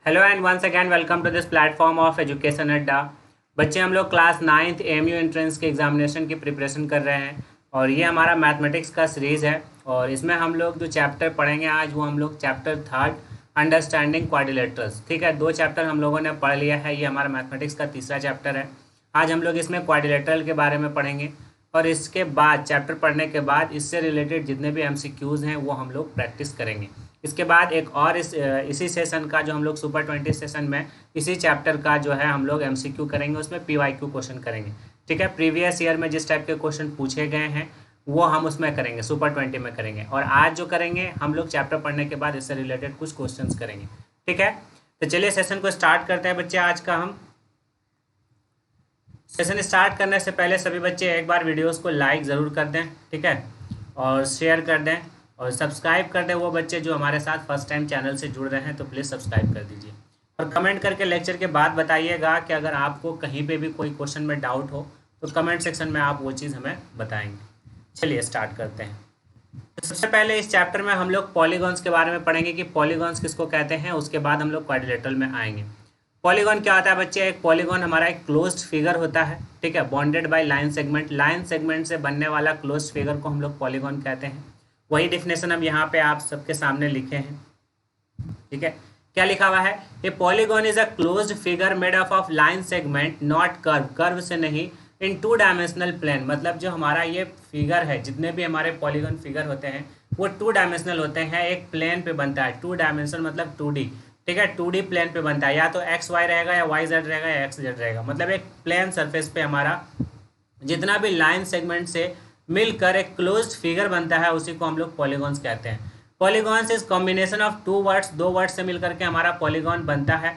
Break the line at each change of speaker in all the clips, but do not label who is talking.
Hello and once again welcome to this platform of education Adda. बच्चे हम लोग class 9th AMU entrance के examination की प्रिपरेशन कर रहे हैं और ये हमारा मैथमेटिक्स का सीरीज़ है। और इसमें हम लोग जो चैप्टर पढ़ेंगे आज वो हम लोग चैप्टर 3 अंडरस्टैंडिंग क्वाड्रिलेटरल्स। ठीक है, 2 चैप्टर हम लोगों ने पढ़ लिया है। ये हमारा मैथमेटिक्स का तीसरा चैप्टर है। आज हम लोग इसमें क्वाड्रिलेटरल के बारे में पढ़ेंगे और इसके बाद चैप्टर पढ़ने के बाद इससे रिलेटेड जितने भी एमसीक्यूज़ हैं वो हम लोग प्रैक्टिस करेंगे। इसके बाद एक और इसी सेशन का जो हम लोग सुपर 20 सेशन में इसी चैप्टर का जो है हम लोग एमसीक्यू करेंगे, उसमें पीवाईक्यू क्वेश्चन करेंगे। ठीक है, प्रीवियस ईयर में जिस टाइप के क्वेश्चन पूछे गए हैं वो हम उसमें करेंगे, सुपर 20 में करेंगे। और आज जो करेंगे हम लोग चैप्टर पढ़ने के बाद इससे रिलेटेड कुछ क्वेश्चंस करेंगे। ठीक है, तो चलिए सेशन को स्टार्ट करते हैं बच्चे। आज का हम सेशन स्टार्ट करने से पहले सभी बच्चे एक बार वीडियोस को लाइक ज़रूर कर दें, ठीक है, और शेयर कर दें और सब्सक्राइब कर दें। वो बच्चे जो हमारे साथ फर्स्ट टाइम चैनल से जुड़ रहे हैं तो प्लीज़ सब्सक्राइब कर दीजिए और कमेंट करके लेक्चर के बाद बताइएगा कि अगर आपको कहीं पे भी कोई क्वेश्चन में डाउट हो तो कमेंट सेक्शन में आप वो चीज़ हमें बताएंगे। चलिए स्टार्ट करते हैं। तो सबसे पहले इस चैप्टर में हम लोग पॉलीगॉन्स के बारे में पढ़ेंगे कि पॉलीगॉन्स किसको कहते हैं। उसके बाद हम लोग क्वाड्रिलेटरल में आएंगे। पॉलीगॉन क्या होता है बच्चे? एक पॉलीगॉन हमारा एक क्लोज्ड फिगर होता है, ठीक है, bonded by line segment. Line segment से बनने वाला क्लोज्ड फिगर को हम लोग पॉलीगॉन कहते हैं। वही डिफिनेशन हम यहाँ पे आप सबके सामने लिखे हैं। ठीक है, क्या लिखा हुआ है? ए polygon is a closed figure made up of line segment not curve, curve से नहीं, इन 2 डायमेंशनल प्लेन। मतलब जो हमारा ये फिगर है, जितने भी हमारे पॉलीगॉन फिगर होते हैं वो 2 डायमेंशनल होते हैं, एक प्लेन पे बनता है। 2 डायमेंशन मतलब 2D, ठीक है, 2D प्लेन पे बनता है। या तो एक्स वाई रहेगा या वाई जेड रहेगा या एक्स जेड रहेगा। मतलब एक प्लेन सरफेस पे हमारा जितना भी लाइन सेगमेंट से मिलकर एक क्लोज्ड फिगर बनता है उसी को हम लोग पॉलीगॉन्स कहते हैं। Polygons is combination of 2 words, 2 word से मिलकर के हमारा पॉलीगॉन बनता है।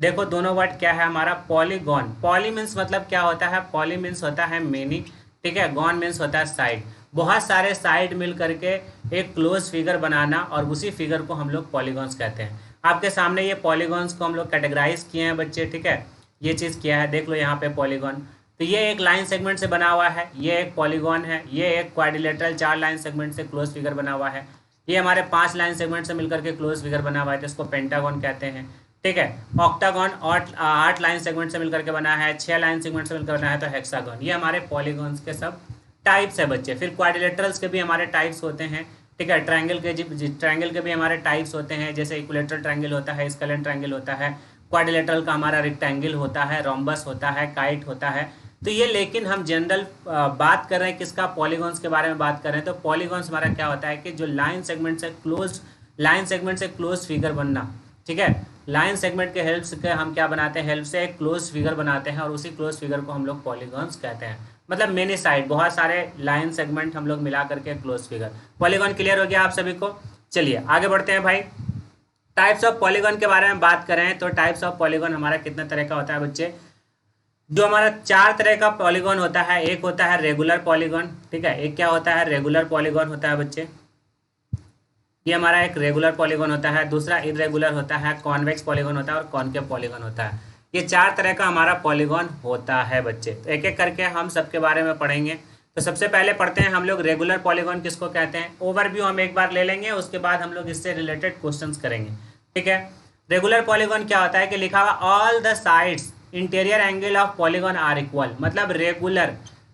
देखो दोनों वर्ड क्या है हमारा? पॉलीगॉन। पॉली मीन्स मतलब क्या होता है? पॉली मीन्स होता है मेनी, ठीक है, गॉन मीन्स होता है साइड। बहुत सारे साइड मिल करके एक क्लोज फिगर बनाना और उसी फिगर को हम लोग पॉलीगॉन्स कहते हैं। आपके सामने ये पॉलीगॉन्स को हम लोग कैटेगराइज किए हैं बच्चे, ठीक है, ये चीज़ किया है, देख लो यहाँ पे पॉलीगॉन। तो ये एक लाइन सेगमेंट से बना हुआ है, ये एक पॉलीगॉन है, ये एक क्वाड्रिलेटरल 4 लाइन सेगमेंट से क्लोज फिगर बना हुआ है, ये हमारे 5 लाइन सेगमेंट से मिलकर के क्लोज फिगर बना हुआ है तो इसको पेंटागॉन कहते हैं। ठीक है, ऑक्टागॉन 8 लाइन सेगमेंट से मिलकर के बना है, 6 लाइन सेगमेंट से मिलकर बना है तो हेक्सागॉन। ये हमारे पॉलीगॉन्स के सब टाइप्स है बच्चे। फिर क्वाड्रिलेटरल्स के भी हमारे टाइप्स होते हैं, ठीक है, ट्रायंगल के भी हमारे टाइप्स होते हैं, जैसे इक्विलेटरल ट्रायंगल होता है, स्केलेन ट्रायंगल होता है, क्वाड्रिलेटरल का हमारा रेक्टेंगल होता है, रोम्बस होता है, काइट होता है। तो ये लेकिन हम जनरल बात कर रहे हैं किसका? पॉलीगॉन्स के बारे में बात कर रहे हैं। तो पॉलीगॉन्स हमारा क्या होता है कि जो लाइन सेगमेंट से क्लोज फिगर बनना, ठीक है, लाइन सेगमेंट के हेल्प से हम क्या बनाते हैं? हेल्प से एक क्लोज फिगर बनाते हैं और उसी क्लोज फिगर को हम लोग पॉलीगॉन्स कहते हैं। मतलब मेनी साइड, बहुत सारे लाइन सेगमेंट हम लोग मिला करके क्लोज फिगर। पॉलीगॉन क्लियर हो गया आप सभी को? चलिए आगे बढ़ते हैं भाई। टाइप्स ऑफ पॉलीगॉन के बारे में बात करें तो टाइप्स ऑफ पॉलीगॉन हमारा कितने तरह का होता है बच्चे? जो हमारा 4 तरह का पॉलीगॉन होता है। एक होता है रेगुलर पॉलीगॉन, ठीक है, एक क्या होता है? रेगुलर पॉलीगॉन होता है बच्चे, ये हमारा एक रेगुलर पॉलीगॉन होता है। दूसरा इरेगुलर होता है, कॉन्वेक्स पॉलीगॉन होता है और कॉनकेव पॉलीगॉन होता है। ये 4 तरह का हमारा पॉलीगॉन होता है बच्चे। तो एक एक करके हम सबके बारे में पढ़ेंगे। तो सबसे पहले पढ़ते हैं हम लोग रेगुलर पॉलीगॉन किसको कहते हैं। ओवरव्यू हम एक बार ले लेंगे, उसके बाद हम लोग इससे रिलेटेड क्वेश्चंस करेंगे। ठीक है, रेगुलर पॉलीगॉन क्या होता है कि लिखा हुआ all the sides interior angle of polygon are equal. मतलब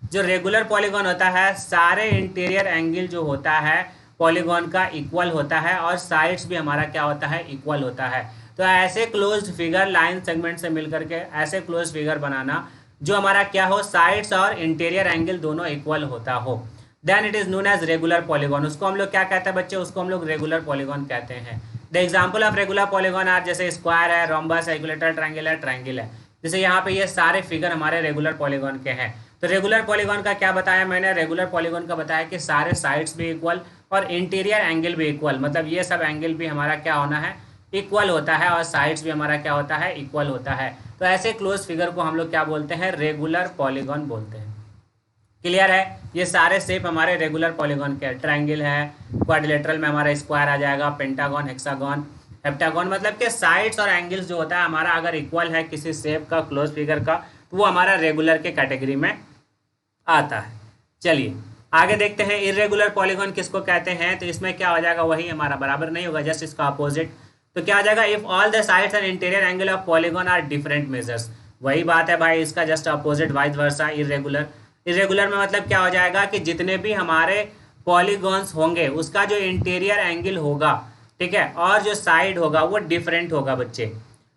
जो रेगुलर पॉलीगॉन होता है, सारे इंटीरियर एंगल जो होता है पॉलीगॉन का इक्वल होता है और साइड्स भी हमारा क्या होता है? इक्वल होता है। तो ऐसे क्लोज्ड फिगर लाइन सेगमेंट से मिलकर के ऐसे क्लोज्ड फिगर बनाना जो हमारा क्या हो? साइड्स और इंटीरियर एंगल दोनों इक्वल होता हो, then it is known as regular polygon. उसको हम लोग क्या कहते हैं बच्चे? उसको हम लोग रेगुलर पॉलीगॉन कहते हैं। The example of regular polygon are, जैसे स्क्वायर है, रोम्बस है, इक्विलेटरल ट्रायंगल है, ट्रायंगल है। जैसे यहाँ पे ये सारे फिगर हमारे रेगुलर पॉलीगॉन के हैं। तो रेगुलर पॉलीगॉन का क्या बताया मैंने? रेगुलर पॉलीगॉन का बताया कि सारे साइड्स भी इक्वल और इंटीरियर एंगल भी इक्वल। मतलब ये सब एंगल भी हमारा क्या होना है? इक्वल होता है और साइड्स भी हमारा क्या होता है? इक्वल होता है। तो ऐसे क्लोज फिगर को हम लोग क्या बोलते हैं? रेगुलर पॉलीगॉन बोलते हैं। क्लियर है? ये सारे शेप हमारे रेगुलर पॉलीगॉन के। ट्रायंगल है, क्वाड्रिलेटरल में हमारा स्क्वायर आ जाएगा, पेंटागन, हेक्सागन, हेप्टागन। मतलब कि साइड्स और एंगल्स जो होता है हमारा अगर इक्वल है किसी शेप का, क्लोज फिगर का, तो वो हमारा रेगुलर के कैटेगरी में आता है। चलिए आगे देखते हैं इरेगुलर पॉलीगॉन किसको कहते हैं। तो इसमें क्या हो जाएगा? वही हमारा बराबर नहीं होगा, जस्ट इसका अपोजिट। तो क्या आ जाएगा, if all the sides and interior angle of polygon are different measures. वही बात है भाई, इसका just opposite vice versa irregular. Irregular में मतलब क्या हो जाएगा कि जितने भी हमारे पॉलीगॉन्स होंगे उसका जो इंटीरियर एंगल होगा, ठीक है, और जो साइड होगा वो डिफरेंट होगा बच्चे,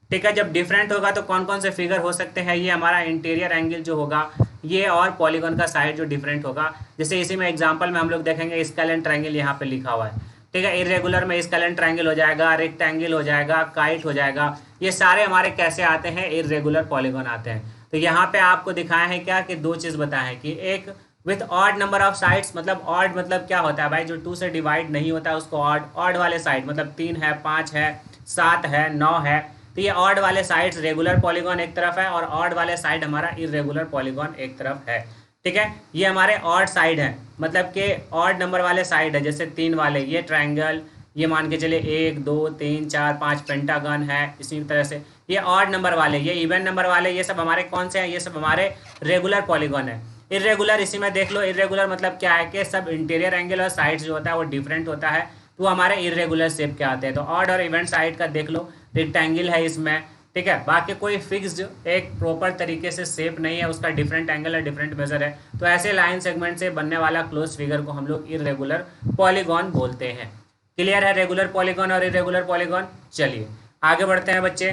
ठीक है। जब डिफरेंट होगा तो कौन कौन से फिगर हो सकते हैं, ये हमारा इंटीरियर एंगल जो होगा ये, और पॉलीगॉन का साइड जो डिफरेंट होगा। जैसे इसी में एग्जांपल में हम लोग देखेंगे स्केल एंड ट्रायंगल यहाँ पे लिखा हुआ है, ठीक है। इरेगुलर में स्केल एंड ट्रायंगल हो जाएगा, रेक्टेंगल हो जाएगा, काइट हो जाएगा, ये सारे हमारे कैसे आते हैं, इरेगुलर पॉलीगॉन आते हैं। तो यहाँ पे आपको दिखाया है क्या कि दो चीज़ बताया है कि एक with odd number of sides, मतलब ऑड मतलब क्या होता है भाई, जो 2 से डिवाइड नहीं होता है उसको ऑड। ऑड वाले साइड मतलब 3 है, 5 है, 7 है, 9 है, तो ये ऑड वाले साइड्स रेगुलर पॉलीगॉन एक तरफ है और ऑड वाले साइड हमारा इरेगुलर पॉलीगॉन एक तरफ है, ठीक है। ये हमारे ऑड साइड है, मतलब कि ऑड नंबर वाले साइड है, जैसे 3 वाले ये ट्रायंगल, ये मान के चले 1 2 3 4 5 पेंटागन है, इसी तरह से ये ऑड नंबर वाले, ये इवन नंबर वाले, ये सब हमारे कौन से हैं, ये सब हमारे रेगुलर पॉलीगॉन है। इरेगुलर इसी में देख लो, इरेगुलर मतलब क्या है कि सब इंटीरियर एंगल और साइड्स जो होता है वो डिफरेंट होता है, तो हमारे इरेगुलर शेप के आते हैं। तो ऑड और इवन साइड का देख लो, रेक्टेंगल है इसमें, ठीक है। बाकी कोई फिक्स्ड एक प्रॉपर तरीके से शेप नहीं है, उसका डिफरेंट एंगल है, डिफरेंट मेजर है। तो ऐसे लाइन सेगमेंट से बनने वाला क्लोज फिगर को हम लोग इरेगुलर पॉलीगॉन बोलते हैं। क्लियर है रेगुलर पॉलीगॉन और इरेगुलर पॉलीगॉन। चलिए आगे बढ़ते हैं बच्चे।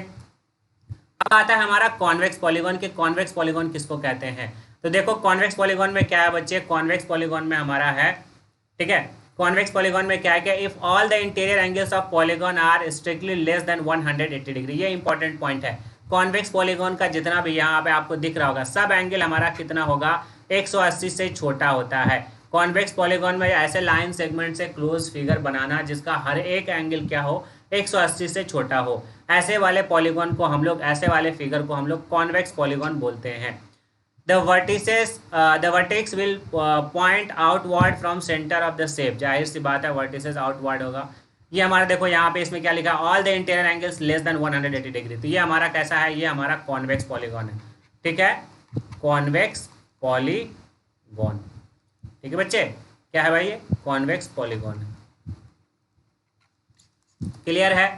अब आता है हमारा कॉन्वेक्स पॉलीगॉन के कॉन्वेक्स पॉलीगॉन किसको कहते हैं। तो देखो कॉन्वेक्स पॉलीगॉन में क्या है बच्चे, कॉन्वेक्स पॉलीगॉन में हमारा है, ठीक है, कॉन्वेक्स पॉलीगॉन में क्या है कि if all the interior angles of polygon are strictly less than 180 degree. ये इंपॉर्टेंट पॉइंट है। कॉन्वेक्स पॉलीगॉन का जितना भी यहाँ पे आपको दिख रहा होगा सब एंगल हमारा कितना होगा, 180 से छोटा होता है। कॉन्वेक्स पॉलीगॉन में ऐसे लाइन सेगमेंट से क्लोज फिगर बनाना जिसका हर एक एंगल क्या हो, 180 से छोटा हो, ऐसे वाले पॉलीगॉन को हम लोग, ऐसे वाले फिगर को हम लोग कॉन्वेक्स पॉलीगॉन बोलते हैं। The vertex will point outward from center of the shape। जाहिर सी बात है vertices outward होगा। ये हमारा देखो यहाँ पे इसमें क्या लिखा, all the interior angles less than 180 degree. तो ये हमारा कैसा है, ये हमारा कॉन्वेक्स पॉलीगॉन है, ठीक है, कॉन्वेक्स पॉलीगॉन, ठीक है बच्चे। क्या है भाई, ये कॉन्वेक्स पॉलीगॉन है। क्लियर है,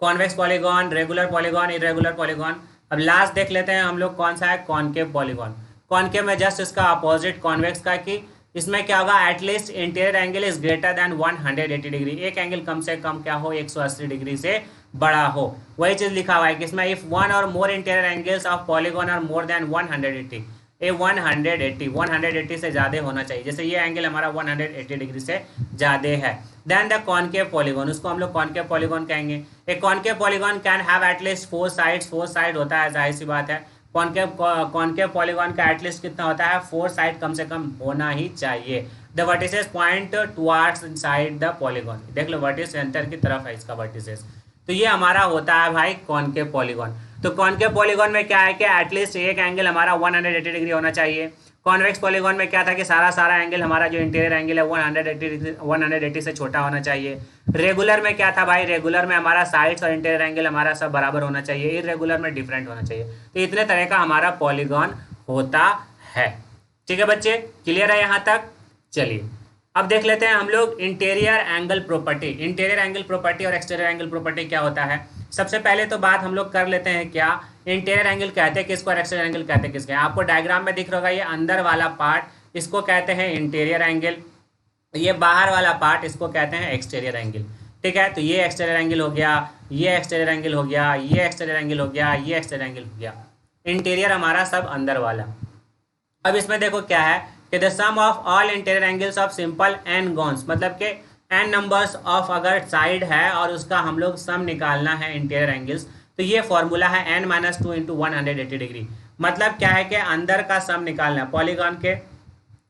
convex polygon, regular polygon, irregular polygon. अब लास्ट देख लेते हैं हम लोग कौन सा है, कॉनकेव पॉलीगॉन। कॉनकेव में जस्ट इसका अपोजिट कॉन्वेक्स का, कि इसमें क्या होगा, at least interior angle is greater then 180 degree. एक एंगल कम से कम क्या हो, 180 डिग्री से बड़ा हो। वही चीज लिखा हुआ है कि इसमें इफ वन और more interior angles of polygon are more than 180, 180 से ज़्यादा होना चाहिए। जैसे ये एंगल हमारा 180 डिग्री से ज़्यादा है, देन द कॉनकेव पॉलीगॉन, उसको हम लोग कॉनकेव पॉलीगॉन कहेंगे। एक concave polygon can have at least 4 sides, 4 side होता है, जाहिर सी बात है। कॉनकेव पॉलीगॉन का एटलीस्ट कितना होता है, 4 साइड कम से कम होना ही चाहिए। The vertices point towards inside the polygon. देख लो वर्टिस सेंटर की तरफ है इसका वर्टिसेस। तो ये हमारा होता है भाई कॉनकेव पॉलीगॉन। तो कॉनकेव पॉलीगॉन में क्या है कि एटलीस्ट एक एंगल हमारा 180 डिग्री होना चाहिए। कॉन्वेक्स पॉलीगॉन में क्या था कि सारा एंगल हमारा जो इंटीरियर एंगल है 180 से छोटा होना चाहिए। रेगुलर में क्या था भाई, रेगुलर में हमारा साइड्स और इंटीरियर एंगल हमारा सब बराबर होना चाहिए, इरेगुलर में डिफरेंट होना चाहिए। तो इतने तरह का हमारा पॉलीगॉन होता है, ठीक है बच्चे, क्लियर है यहाँ तक। चलिए अब देख लेते हैं हम लोग interior angle property. Interior angle property और एक्सटीरियर एंगल प्रॉपर्टी क्या होता है। सबसे पहले तो बात हम लोग कर लेते हैं, क्या इंटीरियर एंगल कहते हैं किसको और एक्सटीरियर एंगल कहते हैं किसको। आपको डायग्राम में दिख रहा होगा, ये अंदर वाला पार्ट इसको कहते हैं इंटीरियर एंगल, ये बाहर वाला पार्ट इसको कहते हैं एक्सटीरियर एंगल, ठीक है। तो ये एक्सटीरियर एंगल हो गया, ये एक्सटीरियर एंगल हो गया, ये एक्सटीरियर एंगल हो गया, ये एक्सटीरियर एंगल हो गया। इंटीरियर हमारा सब अंदर वाला। अब इसमें देखो क्या है कि the sum of all interior angles of simple n gons, मतलब कि एन नंबर्स ऑफ अगर साइड है और उसका हम लोग सम निकालना है इंटीरियर एंगल्स, तो ये फॉर्मूला है n-2 × 180 डिग्री। मतलब क्या है कि अंदर का सम निकालना है, पॉलीगॉन के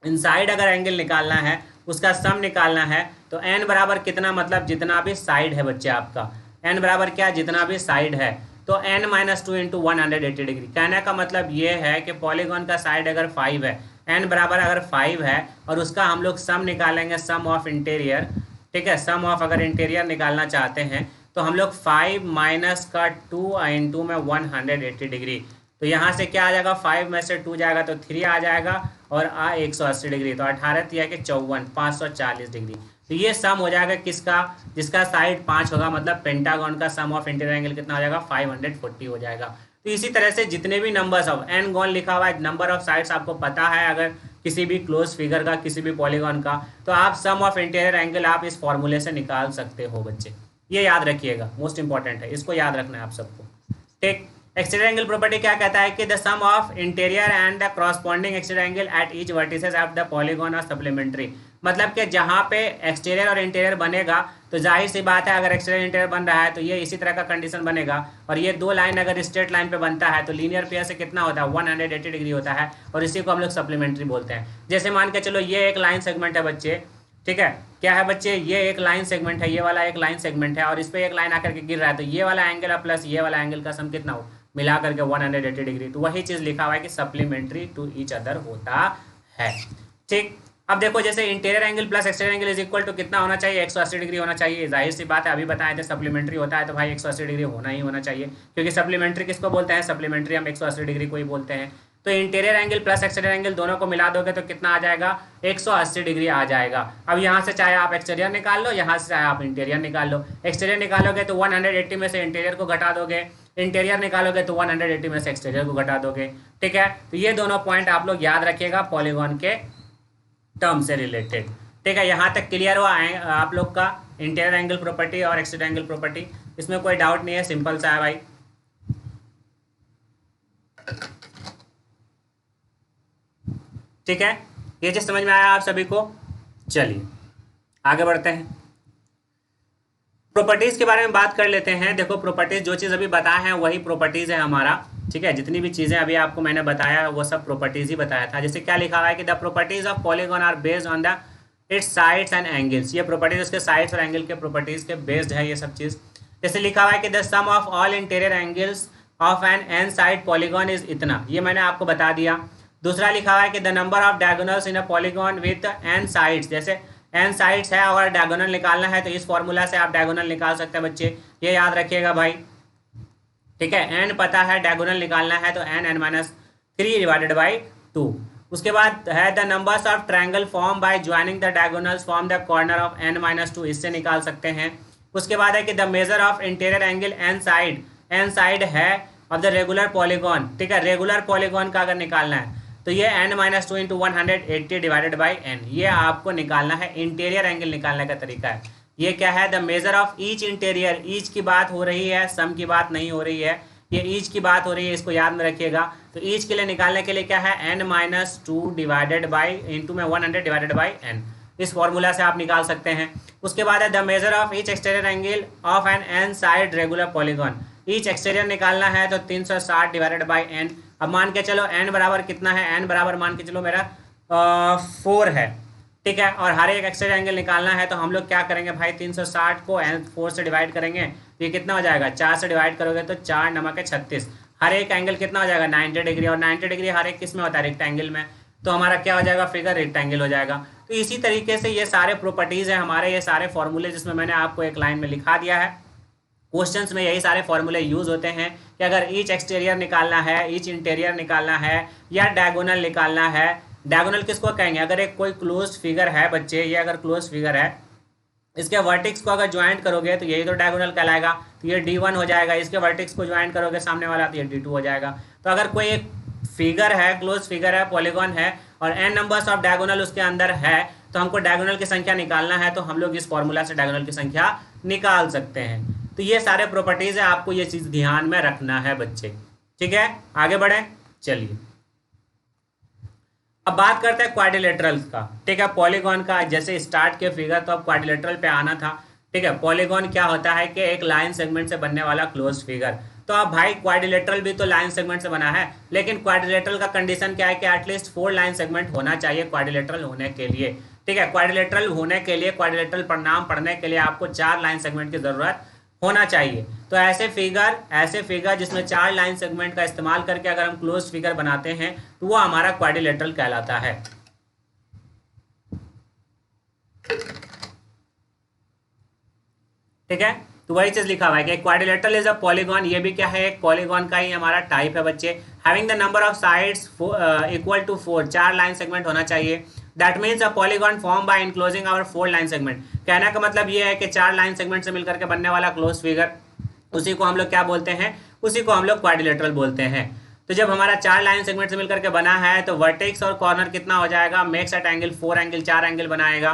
इनसाइड अगर एंगल निकालना है उसका सम निकालना है, तो n बराबर कितना, मतलब जितना भी साइड है बच्चे आपका, n बराबर क्या, जितना भी साइड है, तो n-2 × 180 डिग्री। कहने का मतलब ये है कि पॉलीगॉन का साइड अगर 5 है, n बराबर अगर 5 है और उसका हम लोग सम निकालेंगे, सम ऑफ इंटीरियर, ठीक है, सम ऑफ अगर इंटीरियर निकालना चाहते हैं तो हम लोग 5 माइनस का 2 × में 180 डिग्री। तो यहाँ से क्या आ जाएगा, 5 में से 2 जाएगा तो 3 आ जाएगा और 180 डिग्री, तो 18 है कि 54, 540 डिग्री। तो ये सम हो जाएगा किसका, जिसका साइड 5 होगा, मतलब पेंटागन का सम ऑफ इंटीरियर एंगल कितना हो जाएगा 540 हो जाएगा। तो इसी तरह से जितने भी नंबर्स ऑफ एन गॉन लिखा हुआ है, नंबर ऑफ साइड्स आपको पता है अगर किसी भी क्लोज फिगर का, किसी भी पॉलीगॉन का, तो आप सम ऑफ इंटीरियर एंगल आप इस फॉर्मूले से निकाल सकते हो बच्चे। ये याद रखिएगा, मोस्ट इंपॉर्टेंट है, इसको याद रखना है आप सबको। ठीक, एक्सटीरियर एंगल प्रॉपर्टी क्या कहता है कि the sum of interior and the corresponding exterior angle at each vertices of the polygon और सप्लीमेंट्री। मतलब कि जहाँ पे एक्सटीरियर और इंटीरियर बनेगा तो जाहिर सी बात है अगर एक्सटीरियर इंटीरियर बन रहा है तो ये इसी तरह का कंडीशन बनेगा, और ये दो लाइन अगर स्ट्रेट लाइन पे बनता है तो लीनियर पेयर से कितना होता है 180 डिग्री होता है, और इसी को हम लोग सप्लीमेंट्री बोलते हैं। जैसे मान के चलो ये एक लाइन सेगमेंट है बच्चे, ठीक है, क्या है बच्चे, ये एक लाइन सेगमेंट है, ये वाला एक लाइन सेगमेंट है, और इस पर एक लाइन आकर के गिर रहा है, तो ये वाला एंगल प्लस ये वाला एंगल का सम कितना हो, मिला करके 180 डिग्री। तो वही चीज लिखा हुआ है कि सप्लीमेंट्री टू ईच अदर होता है। ठीक, अब देखो जैसे interior angle plus exterior angle is equal to कितना होना चाहिए, 180 डिग्री होना चाहिए। जाहिर सी बात है, अभी बताए थे सप्लीमेंट्री होता है तो भाई 180 डिग्री होना ही होना चाहिए, क्योंकि सप्लीमेंट्री किसको बोलते हैं, सप्लीमेंट्री हम 180 डिग्री को ही बोलते हैं। तो interior angle plus exterior angle दोनों को मिला दोगे तो कितना आ जाएगा, 180 डिग्री आ जाएगा। अब यहाँ से चाहे आप एक्सटीरियर निकाल लो, यहाँ से चाहे आप इंटीरियर निकाल लो। एक्सटीरियर निकालोगे तो 180 में से इंटीरियर को घटा दोगे, इंटीरियर निकालोगे तो 180 में से एक्सटीरियर को घटा दोगे। ठीक है, तो ये दोनों पॉइंट आप लोग याद रखिएगा पॉलीगॉन के टर्म से रिलेटेड। ठीक है, यहाँ तक क्लियर हुआ आप लोग का इंटीरियर एंगल प्रॉपर्टी और एक्सटीरियर एंगल प्रॉपर्टी, इसमें कोई डाउट नहीं है, सिंपल सा है भाई। ठीक है, ये चीज समझ में आया आप सभी को। चलिए आगे बढ़ते हैं, प्रॉपर्टीज के बारे में बात कर लेते हैं। देखो प्रॉपर्टीज जो चीज़ अभी बताया है वही प्रॉपर्टीज है हमारा। ठीक है, जितनी भी चीज़ें अभी आपको मैंने बताया वो सब प्रॉपर्टीज ही बताया था। जैसे क्या लिखा हुआ है कि the properties of polygon are based on the its sides and angles. ये प्रॉपर्टीज उसके साइड्स और एंगल के प्रॉपर्टीज के बेस्ड है ये सब चीज़। जैसे लिखा हुआ है कि the sum of all interior angles of n n side polygon is इतना, ये मैंने आपको बता दिया। दूसरा लिखा हुआ है कि the number of diagonals in a polygon with an sides, जैसे एन साइड्स है और डायगोनल निकालना है तो इस फॉर्मूला से आप डायगोनल निकाल सकते हैं बच्चे, ये याद रखिएगा भाई। ठीक है, एन पता है, डायगोनल निकालना है तो n n minus 3 divided by 2। उसके बाद है the numbers of triangle form by joining the diagonals from the corner of n minus 2, इससे निकाल सकते हैं। उसके बाद है कि the measure of interior angle n side है ऑफ द रेगुलर पॉलीगॉन। ठीक है, रेगुलर पॉलीगॉन का अगर निकालना है तो ये n minus 2 into 180 divided by n, ये आपको निकालना है। इंटीरियर एंगल निकालने का तरीका है ये। क्या है, the measure of each interior, each की बात हो रही है, सम की बात नहीं हो रही है, ये ईच की बात हो रही है, इसको याद में रखिएगा। तो ईच के लिए निकालने के लिए क्या है, n minus 2 divided by into में 100 डिवाइडेड बाई n, इस फॉर्मूला से आप निकाल सकते हैं। उसके बाद है the measure of each exterior angle of n n side regular polygon, each exterior निकालना है तो 360 डिवाइडेड बाई n। अब मान के चलो n बराबर कितना है, n बराबर मान के चलो मेरा 4 है। ठीक है, और हर एक एक्सटीरियर एंगल निकालना है तो हम लोग क्या करेंगे भाई, 360 को 4 से डिवाइड करेंगे तो ये कितना हो जाएगा, 4 से डिवाइड करोगे तो 4 नमक है 36। हर एक एंगल कितना हो जाएगा 90 डिग्री, और 90 डिग्री हर एक किस में होता है, रेक्टेंगल में, तो हमारा क्या हो जाएगा, फिगर रेक्टेंगल हो जाएगा। तो इसी तरीके से ये सारे प्रॉपर्टीज है हमारे, ये सारे फॉर्मूले जिसमें मैंने आपको एक लाइन में लिखा दिया है। क्वेश्चंस में यही सारे फॉर्मूले यूज होते हैं कि अगर ईच एक्सटीरियर निकालना है, ईच इंटीरियर निकालना है या डायगोनल निकालना है। डायगोनल किसको कहेंगे, अगर एक कोई क्लोज फिगर है बच्चे, ये अगर क्लोज फिगर है, इसके वर्टिक्स को अगर ज्वाइंट करोगे तो यही तो डायगोनल कहलाएगा, तो ये D1 हो जाएगा। इसके वर्टिक्स को ज्वाइंट करोगे सामने वाला तो ये D2 हो जाएगा। तो अगर कोई एक फिगर है, क्लोज फिगर है, पॉलीगॉन है और n नंबर्स ऑफ डायगोनल उसके अंदर है, तो हमको डायगोनल की संख्या निकालना है तो हम लोग इस फॉर्मूला से डायगोनल की संख्या निकाल सकते हैं। तो ये सारे प्रॉपर्टीज है, आपको ये चीज ध्यान में रखना है बच्चे। ठीक है, आगे बढ़े, चलिए अब बात करते हैं क्वाड्रिलेटरल्स का। ठीक है, पॉलीगॉन का जैसे स्टार्ट के फिगर तो अब क्वाड्रिलेटरल पे आना था। ठीक है, पॉलीगॉन क्या होता है कि एक लाइन सेगमेंट से बनने वाला क्लोज फिगर। तो अब भाई क्वाड्रिलेटरल भी तो लाइन सेगमेंट से बना है, लेकिन क्वाड्रिलेटरल का कंडीशन क्या है कि एटलीस्ट 4 लाइन सेगमेंट होना चाहिए क्वाड्रिलेटरल होने के लिए। ठीक है, क्वाड्रिलेटरल होने के लिए, क्वाड्रिलेटरल परिणाम पढ़ने के लिए आपको 4 लाइन सेगमेंट की जरूरत होना चाहिए। तो ऐसे फिगर जिसमें 4 लाइन सेगमेंट का इस्तेमाल करके अगर हम क्लोज फिगर बनाते हैं तो वो हमारा क्वाड्रिलेटरल कहलाता है। ठीक है, तो वही चीज लिखा हुआ है कि क्वाड्रिलेटरल इज अ पॉलीगॉन, ये भी क्या है, एक पॉलीगॉन का ही हमारा टाइप है बच्चे। Having the number of sides equal to 4, 4 line segment होना चाहिए। That means a polygon form by enclosing our 4 line segment. कहने का मतलब ये है कि 4 लाइन सेगमेंट से मिलकर के बनने वाला क्लोज फिगर, उसी को हम लोग क्या बोलते हैं, उसी को हम लोग क्वाड्रिलेटरल बोलते हैं। तो जब हमारा 4 लाइन सेगमेंट से मिलकर के बना है तो वर्टेक्स और कॉर्नर कितना हो जाएगा, makes eight angle 4 angle, 4 angle बनाएगा।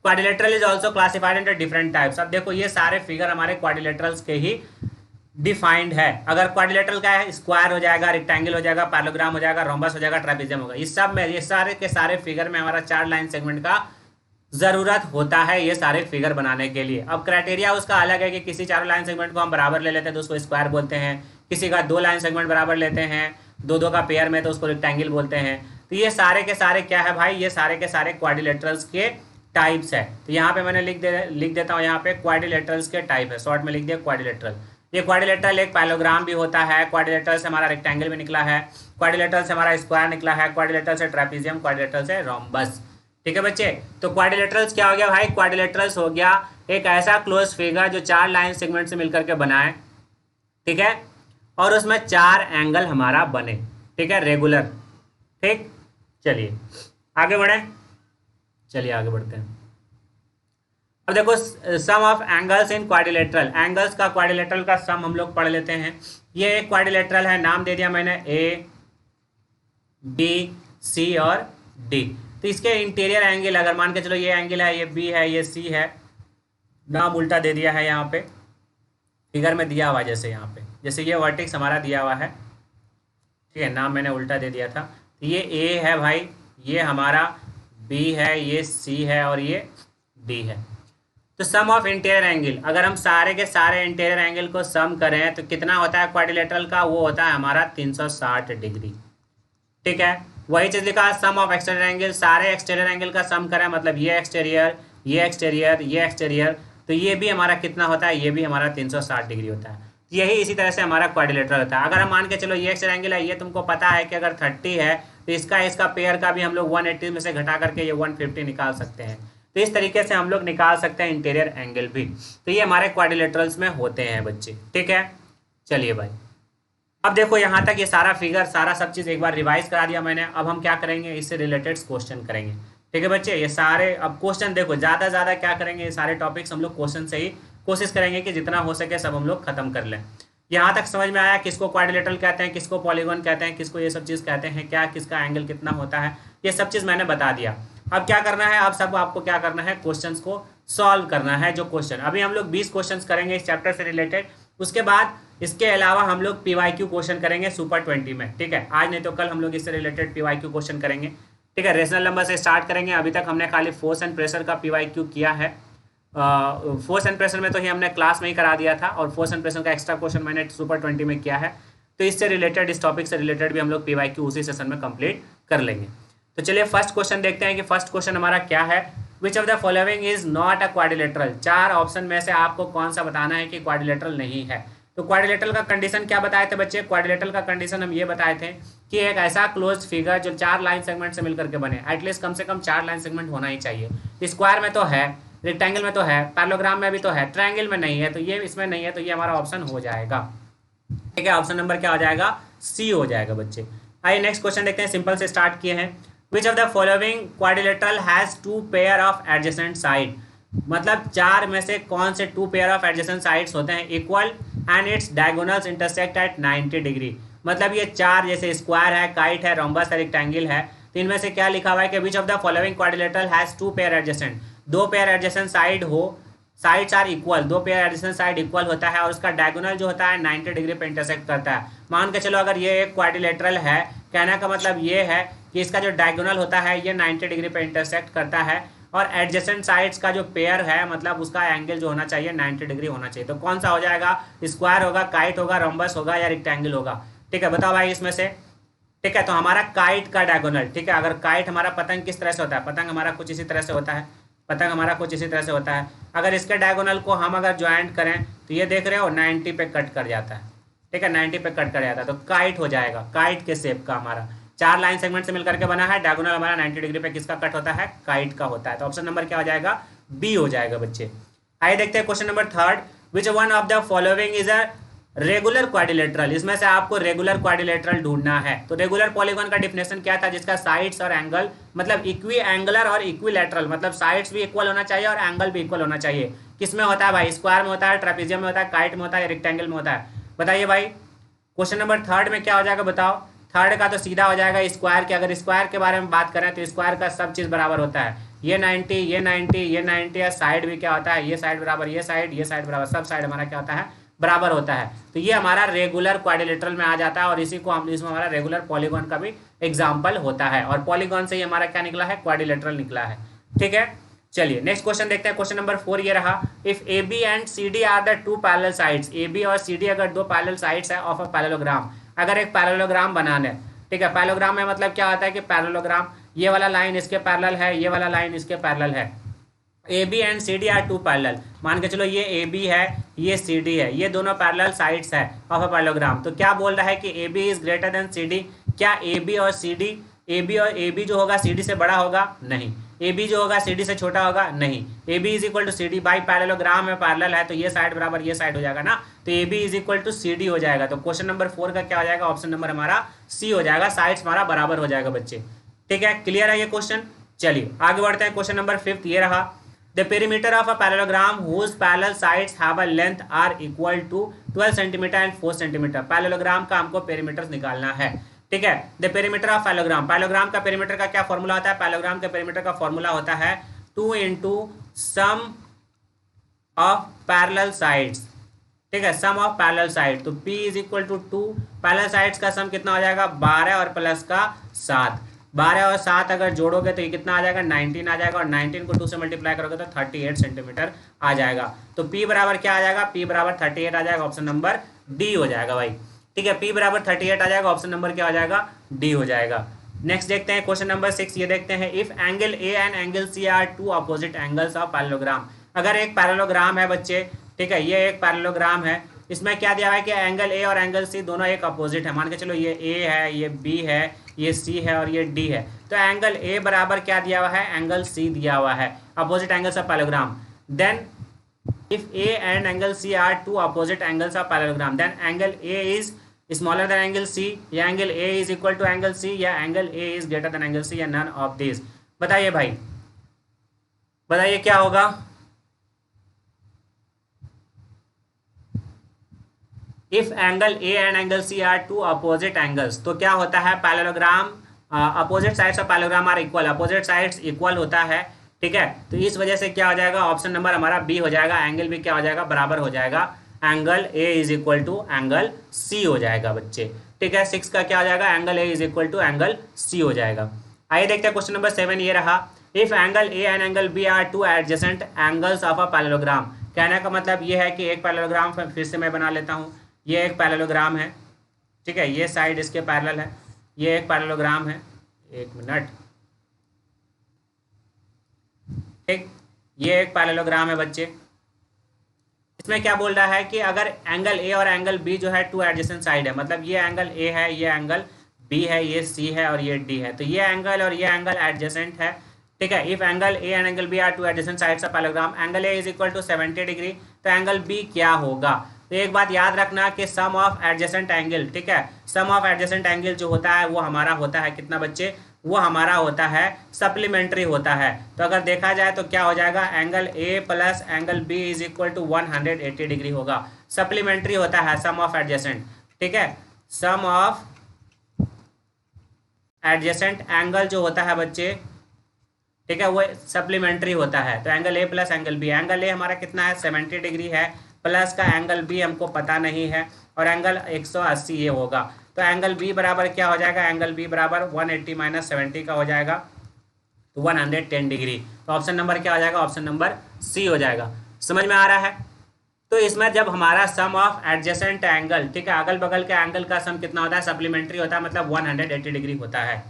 Quadrilateral is also classified into different types. अब देखो ये सारे फिगर हमारे क्वाड्रिलेटरल्स के ही डिफाइंड है। अगर क्वाड्रिलेटरल का है, स्क्वायर हो जाएगा, रेक्टेंगल हो जाएगा, पैरेललोग्राम हो जाएगा, रोम्बस हो जाएगा, ट्रापेजियम होगा। इस सब में, ये सारे के सारे फिगर में हमारा 4 लाइन सेगमेंट का जरूरत होता है ये सारे फिगर बनाने के लिए। अब क्राइटेरिया उसका अलग है कि किसी 4 लाइन सेगमेंट को हम बराबर ले लेते हैं तो उसको स्क्वायर बोलते हैं, किसी का 2 लाइन सेगमेंट बराबर लेते हैं, 2-2 का पेयर में, तो उसको रेक्टेंगल बोलते हैं। तो ये सारे के सारे क्या है भाई, ये सारे के सारे क्वाड्रिलेटरल्स के टाइप्स है। तो यहाँ पे मैंने लिख देता हूँ, यहाँ पे क्वाड्रिलेटरल्स के टाइप है, शॉर्ट में लिख दिया क्वाड्रिलेटरल। ये क्वाड्रिलेटरल एक पैरेललोग्राम भी होता है, क्वाड्रिलेटरल से हमारा रेक्टेंगल भी निकला है, क्वाड्रिलेटरल से हमारा स्क्वायर निकला है, क्वाड्रिलेटरल से ट्रापेजियम, क्वाड्रिलेटरल से रोम्बस। ठीक है बच्चे, तो क्वाड्रिलेटरल्स क्या हो गया भाई, क्वाड्रिलेटरल्स हो गया एक ऐसा क्लोज फिगर जो 4 लाइन सेगमेंट से मिलकर के बना है, ठीक है, और उसमें 4 एंगल हमारा बने, ठीक है, रेगुलर। ठीक, चलिए आगे बढ़े, चलिए आगे बढ़ते हैं। अब देखो sum of angles in quadrilateral, angles का क्वाड्रिलेटरल का सम हम लोग पढ़ लेते हैं। ये एक क्वाड्रिलेटरल है, नाम दे दिया मैंने ए, बी, सी और डी। तो इसके इंटीरियर एंगल, अगर मान के चलो ये एंगल है, ये बी है, ये सी है, नाम उल्टा दे दिया है यहाँ पे, फिगर में दिया हुआ जैसे यहाँ पे, जैसे ये वर्टेक्स हमारा दिया हुआ है, ठीक है, नाम मैंने उल्टा दे दिया था। तो ये ए है भाई, ये हमारा बी है, ये सी है और ये डी है। तो सम ऑफ इंटीरियर एंगल, अगर हम सारे के सारे इंटीरियर एंगल को सम करें तो कितना होता है क्वाड्रिलेटरल का, वो होता है हमारा 360 डिग्री। ठीक है, वही चीज लिखा सम ऑफ एक्सटीरियर एंगल, सारे एक्सटीरियर एंगल का सम करें, मतलब ये एक्सटीरियर, ये एक्सटीरियर, ये एक्सटीरियर, तो ये भी हमारा कितना होता है, ये भी हमारा 360 डिग्री होता है। यही इसी तरह से हमारा क्वाड्रिलेटरल होता है। अगर हम मान के चलो ये एक्सटीरियर एंगल है, ये तुमको पता है कि अगर 30 है तो इसका पेयर का भी हम लोग 180 में से घटा करके ये 150 निकाल सकते हैं। तो इस तरीके से हम लोग निकाल सकते हैं इंटीरियर एंगल भी। तो ये हमारे क्वाड्रिलेटरल्स में होते हैं बच्चे, ठीक है। चलिए भाई, अब देखो यहाँ तक ये सारा फिगर, सारा सब चीज़ एक बार रिवाइज करा दिया मैंने। अब हम क्या करेंगे, इससे रिलेटेड क्वेश्चन करेंगे, ठीक है बच्चे। ये सारे अब क्वेश्चन देखो, ज़्यादा ज़्यादा क्या करेंगे, ये सारे टॉपिक्स हम लोग क्वेश्चन से ही कोशिश करेंगे कि जितना हो सके सब हम लोग खत्म कर लें। यहाँ तक समझ में आया किसको क्वाड्रिलेटरल कहते हैं, किसको पॉलीगॉन कहते हैं, किसको ये सब चीज़ कहते हैं, क्या किसका एंगल कितना होता है, ये सब चीज़ मैंने बता दिया। अब क्या करना है, अब सब आपको क्या करना है, क्वेश्चंस को सॉल्व करना है। जो क्वेश्चन अभी हम लोग 20 क्वेश्चंस करेंगे इस चैप्टर से रिलेटेड, उसके बाद इसके अलावा हम लोग PYQ क्वेश्चन करेंगे सुपर 20 में, ठीक है। आज नहीं तो कल हम लोग इससे रिलेटेड PYQ क्वेश्चन करेंगे, ठीक है। रेशनल नंबर से स्टार्ट करेंगे। अभी तक हमने खाली फोर्स एंड प्रेशर का PYQ किया है। फोर्स एंड प्रेशर में तो ही हमने क्लास में ही करा दिया था, और फोर्स एंड प्रेशर का एक्स्ट्रा क्वेश्चन मैंने सुपर 20 में किया है। तो इससे रिलेटेड, इस टॉपिक से रिलेटेड भी हम लोग PYQ उसी सेशन में कंप्लीट कर लेंगे। तो चलिए फर्स्ट क्वेश्चन देखते हैं कि फर्स्ट क्वेश्चन हमारा क्या है। विच of the following is not a quadrilateral, 4 option में से आपको कौन सा बताना है कि क्वाड्रिलेटरल नहीं है। तो क्वाड्रिलेटरल का कंडीशन क्या बताए थे बच्चे, क्वाड्रिलेटरल का कंडीशन हम ये बताए थे कि एक ऐसा क्लोज फिगर जो 4 लाइन सेगमेंट से मिलकर के बने, एटलीस्ट कम से कम 4 लाइन सेगमेंट होना ही चाहिए। स्क्वायर में तो है, रेक्टेंगल में तो है, पैरेललोग्राम में भी तो है, ट्रायंगल में नहीं है, तो ये इसमें नहीं है, तो ये हमारा ऑप्शन हो जाएगा, ठीक है। ऑप्शन नंबर क्या हो जाएगा, सी हो जाएगा बच्चे। आइए नेक्स्ट क्वेश्चन देखते हैं, सिंपल से स्टार्ट किए हैं। विच of the following quadrilateral has 2 pair of adjacent side, मतलब 4 में से कौन से 2 पेयर ऑफ एडजेसेंट साइड्स होते हैं equal and it's diagonals intersect at 90 degree. मतलब ये 4 जैसे स्क्वायर है, काइट है, रोम्बस है, रेक्टेंगल है, तो इनमें से क्या लिखा हुआ है कि which of the following quadrilateral has 2 pair adjacent, 2 pair adjacent side हो, sides are equal, 2 pair adjacent side equal होता है, और उसका डायगोनल जो होता है 90 डिग्री पे इंटरसेक्ट करता है। मान के चलो अगर ये एक क्वाड्रिलेटरल है, कहने का मतलब ये है कि इसका जो डायगोनल होता है ये 90 डिग्री पे इंटरसेक्ट करता है, और एडजेसेंट साइड्स का जो पेयर है मतलब उसका एंगल जो होना चाहिए 90 डिग्री होना चाहिए। तो कौन सा हो जाएगा, स्क्वायर होगा, काइट होगा, रोम्बस होगा या रेक्टेंगल होगा, ठीक है। बताओ भाई इसमें से, ठीक है। तो हमारा काइट का डायगोनल, ठीक है। अगर काइट हमारा पतंग किस तरह से होता है, पतंग हमारा कुछ इसी तरह से होता है, पतंग हमारा कुछ इसी तरह से होता है। अगर इसके डायगोनल को हम अगर ज्वाइंट करें तो ये देख रहे हो 90 पे कट कर जाता है, ठीक है, 90 पे कट कर जाता है, तो काइट हो जाएगा। काइट के शेप का हमारा 4 लाइन सेगमेंट से मिलकर के बना है, डायगोनल हमारा 90 डिग्री पे किसका कट होता है, काइट का होता है। तो ऑप्शन नंबर क्या हो जाएगा, बी हो जाएगा बच्चे। आइए देखते हैं question number 3, which one of the following is a regular quadrilateral, इसमें से आपको रेगुलर क्वाड्रिलेटरल ढूंढना है। तो रेगुलर पॉलीगॉन का डिफिनेशन क्या था, जिसका साइड्स और एंगल मतलब इक्वी एंगुलर और इक्विलेटरल, मतलब साइड्स भी इक्वल होना चाहिए और एंगल भी इक्वल होना चाहिए। किसमें होता है भाई, स्क्वायर में होता है, ट्रेपेजियम में होता है, काइट में होता है, रेक्टेंगल में होता है। बताइए भाई क्वेश्चन नंबर थर्ड में क्या हो जाएगा, बताओ। थर्ड का तो सीधा हो जाएगा स्क्वायर के, अगर स्क्वायर के बारे में बात करें तो स्क्वायर का सब चीज बराबर होता है, ये 90 ये 90 ये 90 है, साइड भी क्या होता है, ये साइड बराबर ये साइड बराबर, सब साइड हमारा क्या होता है, बराबर होता है। तो ये हमारा रेगुलर क्वाड्रिलेटरल में आ जाता है और इसी को हम इसमें हमारा रेगुलर पॉलीगॉन का भी एग्जाम्पल होता है, और पॉलीगॉन से ही हमारा क्या निकला है, क्वाड्रिलेटरल निकला है। ठीक है, चलिए नेक्स्ट क्वेश्चन देखते हैं। क्वेश्चन नंबर 4 ये रहा, if A B and C D are the two parallel sides, A B और सी डी अगर दो पैरेलल साइड्स है ऑफ अ पैरेललोग्राम, अगर एक पैरेललोग्राम बनाना है। ठीक है, पैरेललोग्राम में मतलब क्या होता है कि पैरेललोग्राम, ये वाला लाइन इसके पैरेलल है, ये वाला लाइन इसके पैरेलल है। A B and C D are two parallel, मान के चलो ये ए बी है, ये सी डी है, ये दोनों पैरेलल साइड्स है ऑफ अ पैरेललोग्राम। तो क्या बोल रहा है कि A B is greater than C D, क्या ए बी और सी डी, ए बी जो होगा सी डी से बड़ा होगा, नहीं। ए बी जो होगा सी डी से छोटा होगा, नहीं। A B is equal to C D, by parallelogram में पैरेलल है तो ये साइड बराबर ये साइड हो जाएगा ना, तो A B is equal to C D हो जाएगा। तो क्वेश्चन नंबर 4 का क्या हो जाएगा, ऑप्शन नंबर हमारा सी हो जाएगा, साइड्स हमारा बराबर हो जाएगा बच्चे। ठीक है, क्लियर है ये क्वेश्चन। चलिए आगे बढ़ते हैं। क्वेश्चन नंबर 5 ये रहा, the perimeter of a parallelogram whose parallel sides have a length are equal to 12 centimetre and 4 centimetre. Parallelogram का हमको पेरीमीटर निकालना है। ठीक है, the perimeter of parallelogram, parallelogram का पेरीमीटर का क्या फॉर्मूला होता है, पैरेललोग्राम का पेरीमीटर का फॉर्मूला होता है 2 into sum of parallel sides. ठीक है, सम ऑफ पैरेलल साइड, तो P is equal to 2, parallel sides का सम कितना हो जाएगा, 12 और प्लस का 7, 12 और 7 अगर जोड़ोगे तो ये कितना आ जाएगा, 19 आ जाएगा, और 19 को 2 से मल्टीप्लाई करोगे तो 38 सेंटीमीटर आ जाएगा। तो P बराबर क्या आ जाएगा, P बराबर 38 आ जाएगा, ऑप्शन नंबर डी हो जाएगा भाई। ठीक है, P बराबर 38 आ जाएगा, ऑप्शन नंबर क्या हो जाएगा, डी हो जाएगा। नेक्स्ट देखते हैं क्वेश्चन नंबर 6, ये देखते हैं, if angle A and angle C are two opposite angles of parallelogram. अगर एक पैरेललोग्राम है बच्चे, ठीक है, ये एक पैरेललोग्राम है, इसमें क्या दिया हुआ है कि एंगल ए और एंगल सी दोनों एक अपोजिट है। मान के चलो ये ए है, ये बी है, ये सी है और ये डी है। तो एंगल ए बराबर क्या दिया हुआ है, एंगल सी दिया हुआ है, opposite angles of parallelogram. Then if A and angle C are two opposite angles of parallelogram, then angle A is smaller than angle C, या angle A is equal to angle C, या angle A is greater than angle C, या none of these। बताइए भाई, बताइए क्या होगा। If angle A and angle C are two opposite angles, तो क्या होता है, parallelogram opposite sides of parallelogram are equal, opposite sides equal होता है। ठीक है, तो इस वजह से क्या हो जाएगा, ऑप्शन नंबर हमारा बी हो जाएगा, एंगल भी क्या हो जाएगा, बराबर हो जाएगा, angle A is equal to angle C हो जाएगा बच्चे। ठीक है, 6 का क्या हो जाएगा, angle A is equal to angle C हो जाएगा। आइए देखते हैं क्वेश्चन नंबर 7 ये रहा, if angle A and angle B are two adjacent angles of a parallelogram. कहने का मतलब ये है कि एक पैरेललोग्राम फिर से मैं बना लेता हूँ, ये एक पैरेललोग्राम है। ठीक है, ये साइड इसके पैरेलल है, ये एक पैरेललोग्राम है, एक मिनट। ठीक, ये एक पैरेललोग्राम है बच्चे। इसमें क्या बोल रहा है कि अगर एंगल ए और एंगल बी जो है टू एडजेसेंट साइड है, मतलब ये एंगल ए है, ये एंगल बी है, ये सी है और ये डी है, तो ये एंगल और ये एंगल एडजेसेंट है। ठीक है, if angle A and angle B are two adjacent sides of parallelogram, angle A is equal to 70 degree, तो एंगल बी क्या होगा। तो एक बात याद रखना कि सम ऑफ एडजेसेंट एंगल, ठीक है, सम ऑफ एडजेसेंट एंगल जो होता है वो हमारा होता है कितना बच्चे, वो हमारा होता है सप्लीमेंट्री होता है। तो अगर देखा जाए तो क्या हो जाएगा, angle A plus angle B is equal to 180 degree होगा, सप्लीमेंट्री होता है सम ऑफ एडजेसेंट। ठीक है, सम ऑफ एडजेसेंट एंगल जो होता है बच्चे, ठीक है, वो सप्लीमेंट्री होता है। तो angle A plus angle B, angle A हमारा कितना है 70 डिग्री है, प्लस का एंगल बी हमको पता नहीं है, और एंगल 180 ये होगा। तो एंगल बी बराबर क्या हो जाएगा, एंगल बी बराबर 180 माइनस 70 का हो जाएगा, तो 110 डिग्री। तो ऑप्शन नंबर क्या हो जाएगा, ऑप्शन नंबर सी हो जाएगा। समझ में आ रहा है। तो इसमें जब हमारा सम ऑफ एडजेसेंट एंगल, ठीक है, अगल बगल के एंगल का सम कितना होता है, सप्लीमेंट्री होता है, मतलब 180 डिग्री होता है।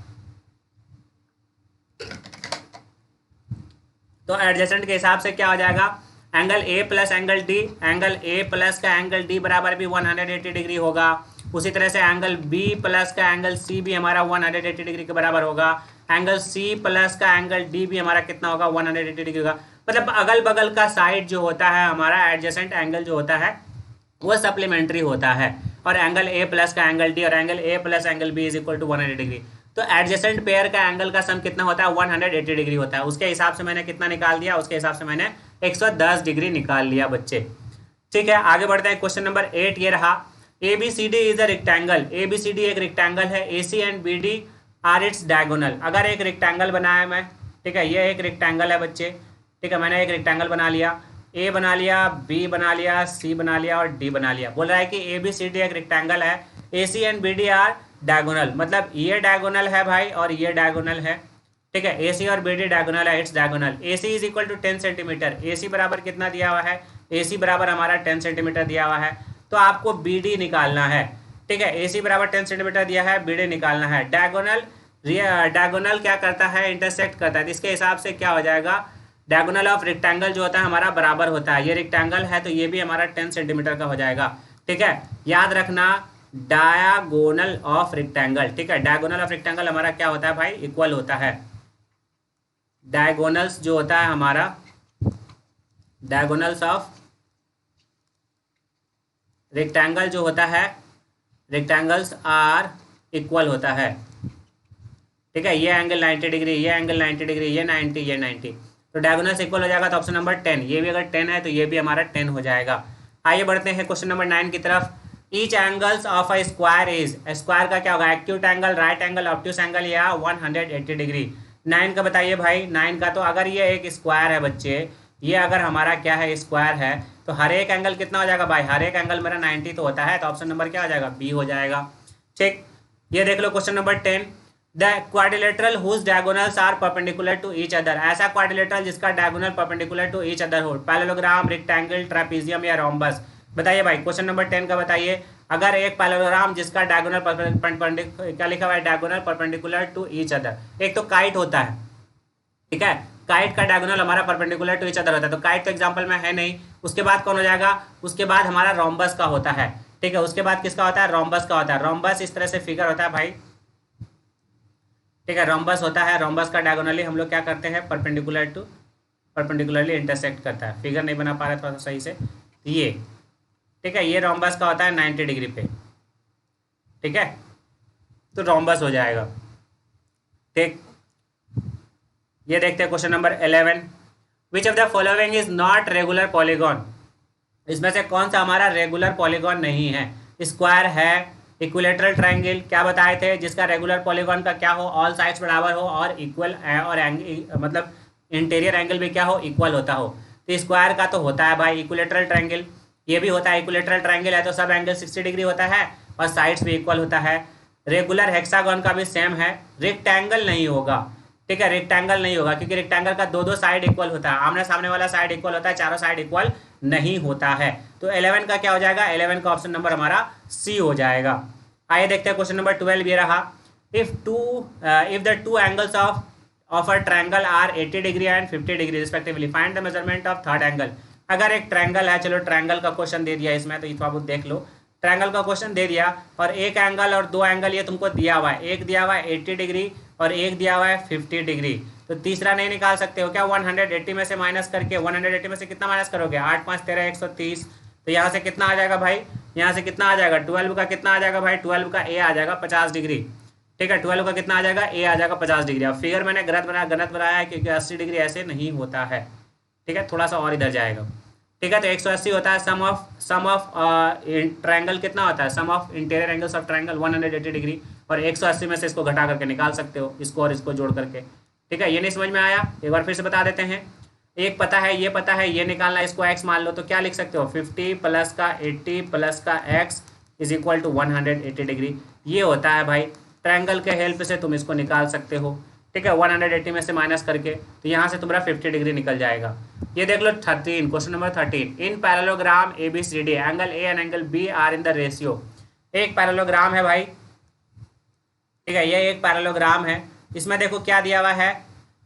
तो एडजेसेंट के हिसाब से क्या हो जाएगा, angle A plus angle D, angle A plus का एंगल डी बराबर भी 180 डिग्री होगा। उसी तरह से एंगल बी प्लस का एंगल सी भी हमारा 180 डिग्री के बराबर होगा। एंगल सी प्लस का एंगल डी भी हमारा कितना होगा, 180 डिग्री होगा। मतलब अगल बगल का साइड जो होता है हमारा एडजेसेंट एंगल जो होता है वो सप्लीमेंट्री होता है। और एंगल ए प्लस का एंगल डी और angle A plus angle B is equal to 180 degree. तो एडजेसेंट पेयर का एंगल का सम कितना होता है, 180 डिग्री होता है। उसके हिसाब से मैंने कितना निकाल दिया, उसके हिसाब से मैंने 110 डिग्री निकाल लिया बच्चे। ठीक है, आगे बढ़ते हैं। क्वेश्चन नंबर 8 ये रहा, A B C D is a rectangle. A B C D एक रेक्टेंगल है, A C and B D are its diagonal. अगर एक रेक्टेंगल बनाया मैं, ठीक है, ये एक रेक्टेंगल है बच्चे, ठीक है, मैंने एक रेक्टेंगल बना लिया, ए बना लिया, बी बना लिया, सी बना लिया और डी बना लिया। बोल रहा है कि ए बी सी डी एक रेक्टेंगल है, A C and B D are diagonal, मतलब ये डायगोनल है भाई और ये डायगोनल है। ठीक है, ए सी और बी डी डायगोनल है, its diagonal. A C is equal to 10 centimetre. A C बराबर कितना दिया हुआ है, ए सी बराबर हमारा 10 सेंटीमीटर दिया हुआ है। तो आपको बी डी निकालना है। ठीक है, ए सी बराबर 10 सेंटीमीटर दिया है, बी डी निकालना है। डायगोनल क्या करता है, इंटरसेक्ट करता है। तो इसके हिसाब से क्या हो जाएगा, डायगोनल ऑफ रेक्टेंगल जो होता है हमारा बराबर होता है। ये रेक्टेंगल है तो ये भी हमारा 10 सेंटीमीटर का हो जाएगा। ठीक है, याद रखना डायगोनल ऑफ रेक्टेंगल। ठीक है, डायगोनल ऑफ रेक्टेंगल हमारा क्या होता है भाई, इक्वल होता है। डायगोनल्स जो होता है हमारा, डायगोनल्स ऑफ रेक्टेंगल जो होता है, रेक्टेंगल्स आर इक्वल होता है। ठीक है, ये एंगल 90 डिग्री, ये एंगल 90 डिग्री, ये 90, ये 90, तो डायगोनल्स इक्वल हो जाएगा। तो ऑप्शन नंबर 10, ये भी अगर 10 है तो ये भी हमारा 10 हो जाएगा। आइए बढ़ते हैं क्वेश्चन नंबर 9 की तरफ। Each angles of a square is, square का क्या होगा, acute angle, right angle, obtuse angle या 180 डिग्री। 9 का बताइए भाई। 9 का तो अगर ये एक स्क्वायर है बच्चे, ये अगर हमारा क्या है, स्क्वायर है, तो हर एक एंगल कितना हो जाएगा भाई, हर एक एंगल मेरा 90 तो होता है। तो ऑप्शन नंबर क्या हो जाएगा, बी हो जाएगा। ठीक, ये देख लो question number 10, the quadrilateral whose diagonals are perpendicular to each other. ऐसा क्वाड्रिलेटरल जिसका diagonal perpendicular to each other हो, पैरेललोग्राम, रेक्टेंगल, ट्रेपीजियम या रोम्बस। बताइए भाई, क्वेश्चन नंबर 10 का बताइए। अगर एक पैरेललोग्राम जिसका डायगोनल क्या लिखा हुआ है, diagonal perpendicular to each other. एक तो काइट होता है, ठीक है, काइट का डायगोनल हमारा परपेंडिकुलर टू ईच अदर होता है। तो काइट तो एग्जांपल में है नहीं। उसके बाद कौन हो जाएगा, उसके बाद हमारा रोम्बस का होता है। ठीक है, उसके बाद किसका होता है, रोम्बस का होता है। रोम्बस इस तरह से फिगर होता है भाई। ठीक है, रोम्बस होता है, रोम्बस का डायगोनली हम लोग क्या करते हैं, परपेंडिकुलरली इंटरसेक्ट करता है। फिगर नहीं बना पा रहा थोड़ा सा सही से, ये ठीक है, ये रोम्बस का होता है 90 डिग्री पे। ठीक है, तो रोम्बस हो जाएगा। ठीक, ये देखते हैं question number 11, which of the following is not regular polygon. इसमें से कौन सा हमारा रेगुलर पॉलीगॉन नहीं है। स्क्वायर है, इक्विलेटरल ट्रायंगल क्या बताए थे, जिसका रेगुलर पॉलीगॉन का क्या हो, ऑल साइड्स बराबर हो और इक्वल और मतलब इंटीरियर एंगल भी क्या हो, इक्वल होता हो। तो स्क्वायर का तो होता है भाई इक्विलेटरल ट्रायंगल, ये भी होता है इक्विलेटरल ट्रायंगल है तो सब एंगल 60 डिग्री होता है और साइड्स भी इक्वल होता है। रेगुलर हेक्सागन का भी सेम है। रेक्टेंगल नहीं होगा, ठीक है, रेक्टेंगल नहीं होगा क्योंकि रेक्टेंगल का दो साइड इक्वल होता है, आमने सामने वाला साइड इक्वल होता है, चारों साइड इक्वल नहीं होता है। तो 11 का क्या हो जाएगा, 11 का ऑप्शन नंबर हमारा सी हो जाएगा। आइए देखते हैं क्वेश्चन नंबर 12 ये रहा, if the two angles of a triangle are 80 degree and 50 degree respectively, find the measurement of third angle. अगर एक ट्रायंगल है, चलो ट्रायंगल का क्वेश्चन दे दिया इसमें, तो ये थोड़ा बहुत देख लो। ट्रायंगल का क्वेश्चन दे दिया और एक एंगल और दो एंगल ये तुमको दिया हुआ है, एक दिया हुआ है 80 डिग्री और एक दिया हुआ है 50 डिग्री। तो तीसरा नहीं निकाल सकते हो क्या, 180 में से माइनस करके, 180 में से कितना माइनस करोगे, 8 5 13 130। तो यहाँ से कितना आ जाएगा भाई, यहाँ से कितना आ जाएगा, 12 का कितना आ जाएगा भाई, 12 का ए आ जाएगा 50 डिग्री। ठीक है, 12 का कितना आ जाएगा, ए आ जाएगा 50 डिग्री। अब फिगर मैंने गलत बनाया है क्योंकि 80 डिग्री ऐसे नहीं होता है। ठीक है, थोड़ा सा और इधर जाएगा। ठीक है, तो 180 होता है सम ऑफ ट्रायंगल कितना होता है, sum of interior angles of triangle 180 degree, और 180 में से इसको घटा करके निकाल सकते हो, इसको और इसको जोड़ करके। ठीक है, ये नहीं समझ में आया, एक बार फिर से बता देते हैं। एक पता है, ये निकालना, इसको x मान लो, तो क्या लिख सकते हो, 50 प्लस का 80 प्लस का x is equal to 180 degree. ये होता है भाई, ट्रायंगल के हेल्प से तुम इसको निकाल सकते हो। ठीक है, 180 में से माइनस करके, तो यहाँ से तुम्हारा 50 डिग्री निकल जाएगा। ये देख लो 13, question number 13, in parallelogram ABCD angle A and angle B are in the ratio. एक पैरेललोग्राम है भाई, ठीक है, ये एक पैरेललोग्राम है। इसमें देखो क्या दिया हुआ है,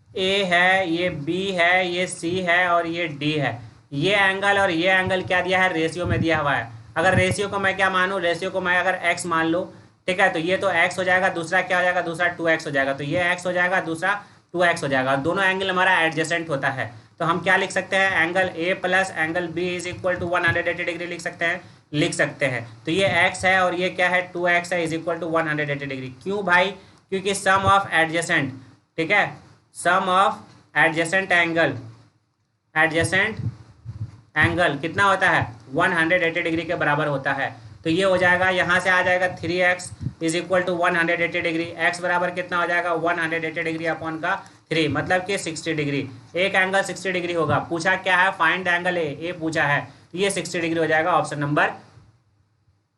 A है, ये B है, ये C है और ये D है। ये एंगल और ये एंगल क्या दिया है, रेशियो में दिया हुआ है। अगर रेशियो को मैं क्या मानूँ, रेशियो को मैं अगर x मान लो, ठीक है, तो ये तो x हो जाएगा, दूसरा क्या हो जाएगा, दूसरा 2x हो जाएगा। तो ये x हो जाएगा, दूसरा 2x हो जाएगा। दोनों एंगल हमारा एडजेसेंट होता है, तो हम क्या लिख सकते हैं, angle A plus angle B is equal to 180 degree लिख सकते हैं। लिख सकते हैं। तो ये x है और ये क्या है 2x है इज इक्वल टू 180 डिग्री। क्यों भाई? क्योंकि सम ऑफ एडजेसेंट, ठीक है, सम ऑफ एडजेसेंट एंगल कितना होता है 180 डिग्री के बराबर होता है। तो ये हो जाएगा, यहाँ से आ जाएगा 3x is equal to 180 degree. x बराबर कितना हो जाएगा 180 डिग्री अपॉन का 3, मतलब कि 60 डिग्री। एक एंगल 60 डिग्री होगा। पूछा क्या है? फाइंड एंगल ए पूछा है, तो ये 60 डिग्री हो जाएगा ऑप्शन नंबर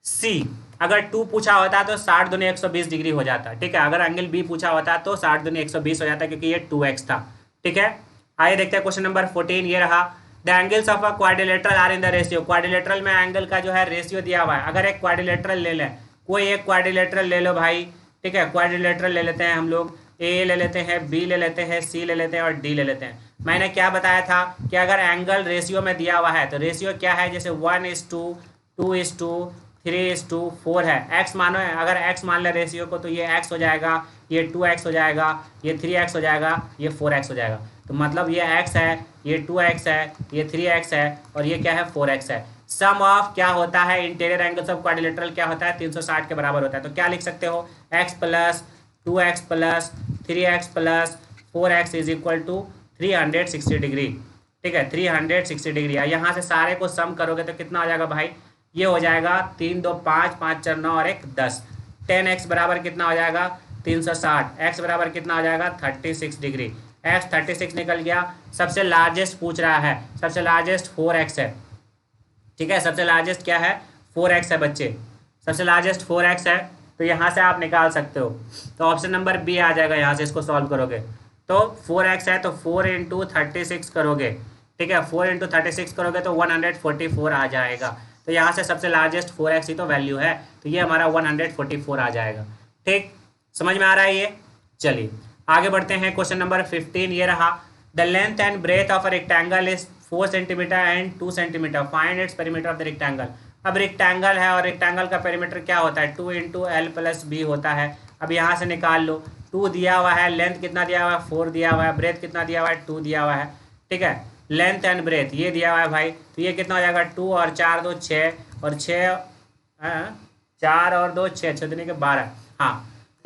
सी। अगर 2 पूछा होता तो 60 दूनी 120 डिग्री हो जाता, ठीक है। अगर एंगल बी पूछा होता तो 60 दूनी 120 हो जाता, क्योंकि ये 2x था, ठीक है। आइए देखते हैं क्वेश्चन नंबर 14, ये रहा। The angles of a quadrilateral are in the ratio. Quadrilateral में एंगल का जो है रेशियो दिया हुआ है। अगर एक क्वाड्रिलेटरल ले लें, कोई एक क्वाड्रिलेटरल ले लो भाई, ठीक है। क्वाड्रिलेटरल ले लेते हैं हम लोग, ए ले लेते हैं, बी ले लेते हैं, सी ले लेते हैं और डी ले लेते हैं। मैंने क्या बताया था कि अगर एंगल रेशियो में दिया हुआ है तो रेशियो क्या है, जैसे 1:2, 2:3, 3:4 है। एक्स मानो है, अगर एक्स मान ले रेशियो को तो ये एक्स हो जाएगा, ये 2x हो जाएगा, ये 3x हो जाएगा, ये 4x हो जाएगा। तो मतलब ये x है, ये 2x है, ये 3x है और ये क्या है 4x है। सम ऑफ क्या होता है इंटीरियर एंगल्स ऑफ क्वाड्रिलेटरल क्या होता है 360 के बराबर होता है। तो क्या लिख सकते हो x plus 2x plus 3x plus 4x is equal to 360 degree, ठीक है। 360 डिग्री। यहाँ से सारे को सम करोगे तो कितना हो जाएगा भाई, ये हो जाएगा 3 2 5 5 4 9 और 1 10। 10x बराबर कितना हो जाएगा 360। x बराबर कितना हो जाएगा 36 डिग्री। x 36 निकल गया। सबसे लार्जेस्ट पूछ रहा है, सबसे लार्जेस्ट 4x है, ठीक है। सबसे लार्जेस्ट क्या है 4x है बच्चे, सबसे लार्जेस्ट 4x है। तो यहाँ से आप निकाल सकते हो। तो ऑप्शन नंबर बी आ जाएगा। यहाँ से इसको सॉल्व करोगे तो 4x है तो 4 × 36 करोगे, ठीक है। 4 × 36 करोगे तो 144 आ जाएगा। तो यहाँ से सबसे लार्जेस्ट 4x ही तो वैल्यू है, तो ये हमारा 144 आ जाएगा। ठीक, समझ में आ रहा है ये? चलिए आगे बढ़ते हैं। क्वेश्चन नंबर 15 ये रहा। The length and breadth of a rectangle is 4 centimetre and 2 centimetre. Find its perimeter of the rectangle. अब रेक्टेंगल है और रेक्टेंगल का पेरीमीटर क्या होता है 2 × L + B होता है। अब यहाँ से निकाल लो। 2 दिया हुआ है, लेंथ कितना दिया हुआ है 4 दिया हुआ है, ब्रेथ कितना दिया हुआ है 2 दिया हुआ है, ठीक है। लेंथ एंड ब्रेथ ये दिया हुआ है भाई, तो ये कितना हो जाएगा 2 और 4 2 6 और 6 4 और 2 6 6 दूनी के 12। हाँ,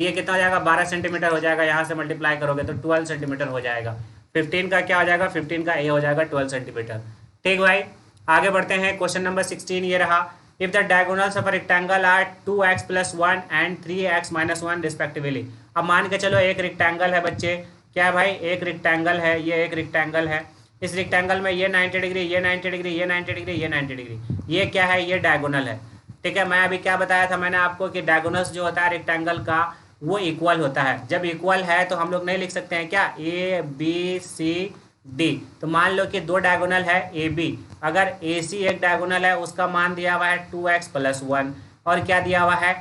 ये कितना हो जाएगा 12 सेंटीमीटर हो जाएगा। यहाँ से मल्टीप्लाई करोगे तो 12 सेंटीमीटर हो जाएगा। 15 का क्या हो जाएगा 15 का ए हो जाएगा 12 सेंटीमीटर। ठीक भाई, आगे बढ़ते हैं। क्वेश्चन नंबर 16 ये रहा। If the diagonals of a rectangle are 2x + 1 and 3x - 1 respectively. अब मान के चलो एक रेक्टेंगल है बच्चे, क्या है भाई, एक रेक्टेंगल है, ये एक रेक्टेंगल है। इस रेक्टेंगल में ये 90 डिग्री, ये 90 डिग्री, ये 90 डिग्री, ये 90 डिग्री, ये क्या है, ये डायगोनल है, ठीक है। मैं अभी क्या बताया था मैंने आपको कि डायगोनल्स जो होता है रेक्टेंगल का वो इक्वल होता है। जब इक्वल है तो हम लोग नहीं लिख सकते हैं क्या ABCD। तो मान लो कि 2 डायगोनल है AB, अगर AC एक डायगोनल है उसका मान दिया हुआ है 2x + 1 और क्या दिया हुआ है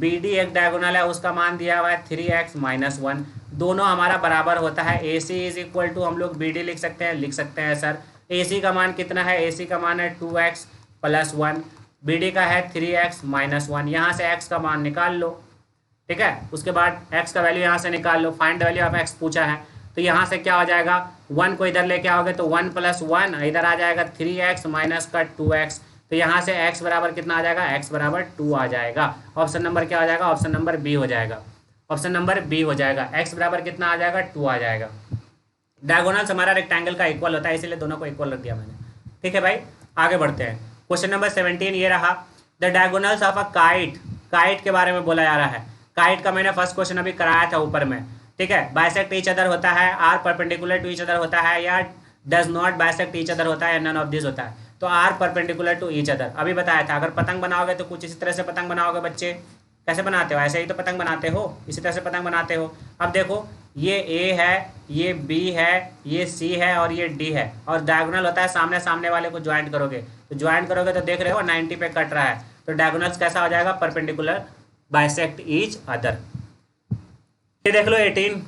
BD एक डायगोनल है उसका मान दिया हुआ है 3x - 1। दोनों हमारा बराबर होता है। AC इज इक्वल टू हम लोग BD लिख सकते हैं सर। AC का मान कितना है, AC का मान है 2x + 1, BD का है 3x - 1। यहाँ से x का मान निकाल लो, ठीक है। उसके बाद x का वैल्यू यहाँ से निकाल लो। Find the value of x पूछा है, तो यहाँ से क्या हो जाएगा 1 को इधर लेके आओगे तो 1 + 1 इधर आ जाएगा 3x - 2x। तो यहाँ से x बराबर कितना आ जाएगा, x बराबर 2 आ जाएगा। ऑप्शन नंबर क्या हो जाएगा, ऑप्शन नंबर बी हो जाएगा। ऑप्शन नंबर बी हो जाएगा। x बराबर कितना आ जाएगा 2 आ जाएगा। डायगोनल्स हमारा रेक्टेंगल का इक्वल होता है, इसीलिए दोनों को इक्वल रख दिया मैंने, ठीक है भाई। आगे बढ़ते हैं। क्वेश्चन नंबर 17 ये रहा। The diagonals of a kite. Kite के बारे में बोला जा रहा है। काइट का मैंने फर्स्ट क्वेश्चन अभी कराया था ऊपर में, ठीक है। बाइसेक्ट ईच अदर होता है, are perpendicular to each other होता है, या does not bisect each other होता है, या नन ऑफ दिस होता है। तो are perpendicular to each other अभी बताया था। अगर पतंग बनाओगे तो कुछ इसी तरह से पतंग बनाओगे बच्चे। कैसे बनाते हो, ऐसे ही तो पतंग बनाते हो, इसी तरह से पतंग बनाते हो। अब देखो ये ए है, ये बी है, ये सी है और ये डी है, और डायगोनल होता है सामने सामने वाले को ज्वाइंट करोगे। तो ज्वाइंट करोगे तो देख रहे हो 90 पे कट रहा है। तो डायगोनल्स कैसा हो जाएगा, परपेंडिकुलर बाइसेक्ट ईच अदर। ये देख लो 18।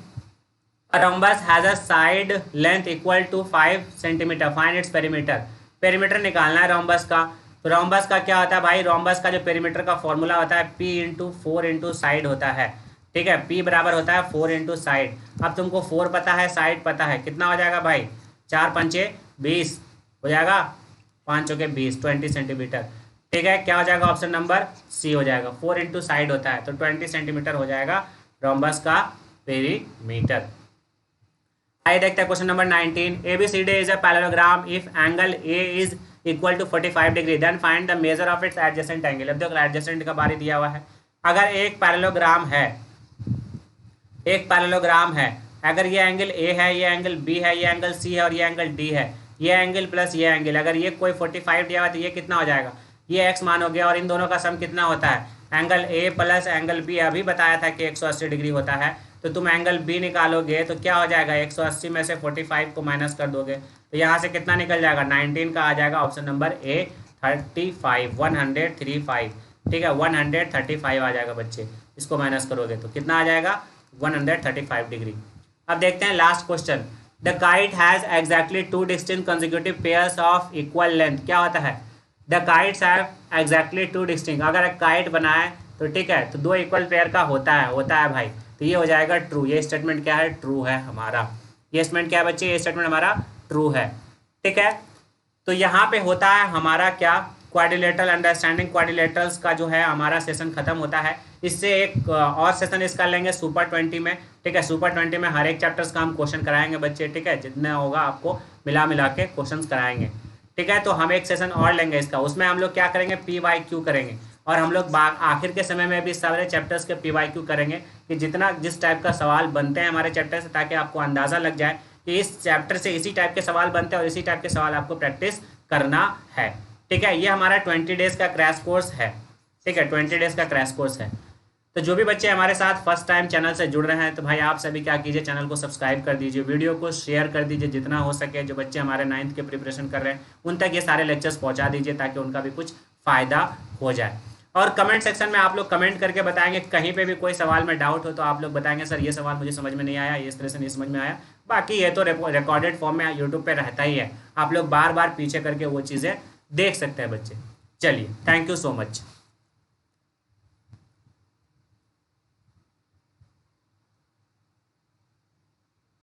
Rhombus has a side length equal to 5 centimetre. Find its perimeter. Perimeter निकालना है रॉम्बस का। तो रॉम्बस का क्या होता है भाई, रॉम्बस का जो पेरीमीटर का फॉर्मूला होता है P × 4 × साइड होता है, ठीक है। P बराबर होता है 4 × साइड। अब तुमको 4 पता है, साइड पता है, कितना हो जाएगा भाई 4 × 5 = 20 हो जाएगा, 5 × 20 20 सेंटीमीटर। ठीक है, क्या हो जाएगा ऑप्शन नंबर सी हो जाएगा। 4 इंटू साइड होता है तो 20 सेंटीमीटर हो जाएगा रोम्बस का पेरीमीटर। आइए देखते हैं question number 19। ABCD is a parallelogram if angle A is equal to 45 degree then find the measure of its adjacent angle. अब देखो एडजेसेंट का बारी दिया हुआ है। अगर एक पैरेललोग्राम है, एक पैरेललोग्राम है, अगर ये एंगल ए है, ये एंगल बी है, ये एंगल सी है और ये एंगल डी है, ये एंगल प्लस ये एंगल, अगर ये कोई 45 दिया हुआ है तो ये कितना हो जाएगा, ये एक्स मान हो गया और इन दोनों का सम कितना होता है, angle A plus angle B. अभी बताया था कि 180 डिग्री होता है, तो तुम एंगल बी निकालोगे तो क्या हो जाएगा, 180 में से 45 को माइनस कर दोगे तो यहाँ से कितना निकल जाएगा, 19 का आ जाएगा ऑप्शन नंबर ए 35, 135। ठीक है, 135 आ जाएगा बच्चे, इसको माइनस करोगे तो कितना आ जाएगा 135 डिग्री। अब देखते हैं last question. The kite has exactly 2 distinct consecutive pairs of equal length. क्या होता है, the kites have exactly 2 distinct, अगर एक काइट बनाए तो ठीक है तो 2 इक्वल पेयर का होता है भाई, तो ये हो जाएगा ट्रू। ये स्टेटमेंट क्या है, ट्रू है हमारा। ये स्टेटमेंट क्या है बच्चे, ये स्टेटमेंट हमारा ट्रू है। ठीक है, तो यहाँ पे होता है हमारा क्या, क्वाड्रिलेटरल अंडरस्टैंडिंग क्वाड्रिलेटरल्स का जो है हमारा सेशन खत्म होता है। इससे एक और सेशन इसका लेंगे सुपर 20 में। ठीक है, सुपर 20 में हर एक चैप्टर्स का हम क्वेश्चन कराएंगे बच्चे। ठीक है, जितना होगा आपको मिला के क्वेश्चंस कराएंगे। ठीक है, तो हम एक सेशन और लेंगे इसका, उसमें हम लोग क्या करेंगे, PYQ करेंगे और हम लोग आखिर के समय में भी सारे चैप्टर्स के PYQ करेंगे कि जिस टाइप का सवाल बनते हैं हमारे चैप्टर से, ताकि आपको अंदाज़ा लग जाए कि इस चैप्टर से इसी टाइप के सवाल बनते हैं और इसी टाइप के सवाल आपको प्रैक्टिस करना है। ठीक है, ये हमारा 20 डेज़ का क्रैश कोर्स है। ठीक है, 20 डेज़ का क्रैश कोर्स है। तो जो भी बच्चे हमारे साथ फर्स्ट टाइम चैनल से जुड़ रहे हैं तो भाई आप सभी क्या कीजिए, चैनल को सब्सक्राइब कर दीजिए, वीडियो को शेयर कर दीजिए जितना हो सके। जो बच्चे हमारे 9th के प्रिपरेशन कर रहे हैं उन तक ये सारे लेक्चर्स पहुंचा दीजिए ताकि उनका भी कुछ फ़ायदा हो जाए। और कमेंट सेक्शन में आप लोग कमेंट करके बताएंगे, कहीं पे भी कोई सवाल में डाउट हो तो आप लोग बताएंगे सर ये सवाल मुझे समझ में नहीं आया, इस तरह से नहीं समझ में आया। बाकी ये तो रिकॉर्डेड फॉर्म में यूट्यूब पे रहता ही है, आप लोग बार बार पीछे करके वो चीज़ें देख सकते हैं बच्चे। चलिए, थैंक यू सो मच।